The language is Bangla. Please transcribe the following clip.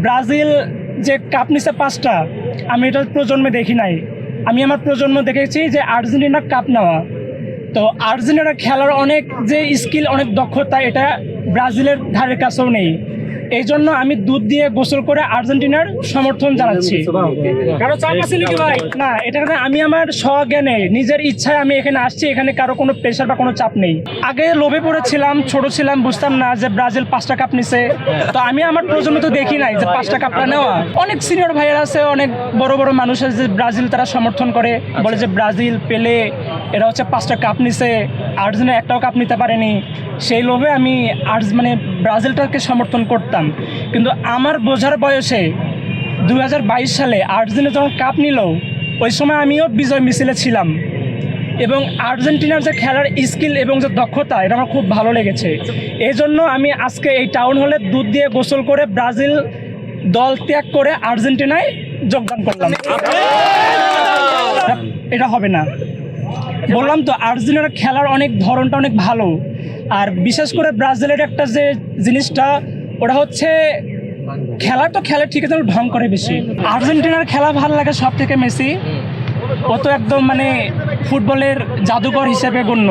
ব্রাজিল যে কাপ নিছে 5টা, আমি এটা প্রজন্মে দেখি নাই। আমি আমার প্রজন্ম দেখেছি যে আর্জেন্টিনা কাপ নেওয়া। তো আর্জেন্টিনা খেলার অনেক যে স্কিল, অনেক দক্ষতা, এটা ব্রাজিলের ধারের কাছেও নেই। এই জন্য আমি দুধ দিয়ে গোসল করে আর্জেন্টিনার সমর্থন জানাচ্ছি। কারো চাপ আছে নাকি ভাই? না, এটা আমি আমার স্বজ্ঞানে নিজের ইচ্ছায় আমি এখানে আসছি। এখানে কারো কোনো প্রেশার বা কোনো চাপ নেই। আগে লোভে পড়েছিলাম, ছোট ছিলাম, বুঝতাম না যে ব্রাজিল 5টা কাপ নিছে। তো আমি আমার প্রজন্ম তো দেখি নাই যে 5টা কাপটা নেওয়া। অনেক সিনিয়র ভাইয়েরা আছে, অনেক বড় বড় মানুষ আছে যে ব্রাজিল তারা সমর্থন করে, বলে যে ব্রাজিল পেলে এরা হচ্ছে 5টা কাপ নিছে, আর্জেন্টিনা একটাও কাপ নিতে পারেনি। সেই লোভে আমি মানে ব্রাজিলটাকে সমর্থন করতাম। কিন্তু আমার বোঝার বয়সে 2022 সালে আর্জেন্টিনা যখন কাপ নিল, ওই সময় আমিও বিজয় মিছিলে ছিলাম। এবং আর্জেন্টিনার যে খেলার স্কিল এবং যে দক্ষতা, এটা আমার খুব ভালো লেগেছে। এই জন্য আমি আজকে এই টাউন হলে দুধ দিয়ে গোসল করে ব্রাজিল দল ত্যাগ করে আর্জেন্টিনায় যোগদান করলাম। এটা হবে না, বললাম তো। আর্জেন্টিনার খেলার অনেক ধরনটা অনেক ভালো। আর বিশেষ করে ব্রাজিলের একটা যে জিনিসটা, ওটা হচ্ছে খেলা তো খেলে ঠিক আছে, ঢং করে বেশি। আর্জেন্টিনার খেলা ভালো লাগে সব থেকে মেসি। ও তো একদম মানে ফুটবলের জাদুকর হিসেবে গণ্য।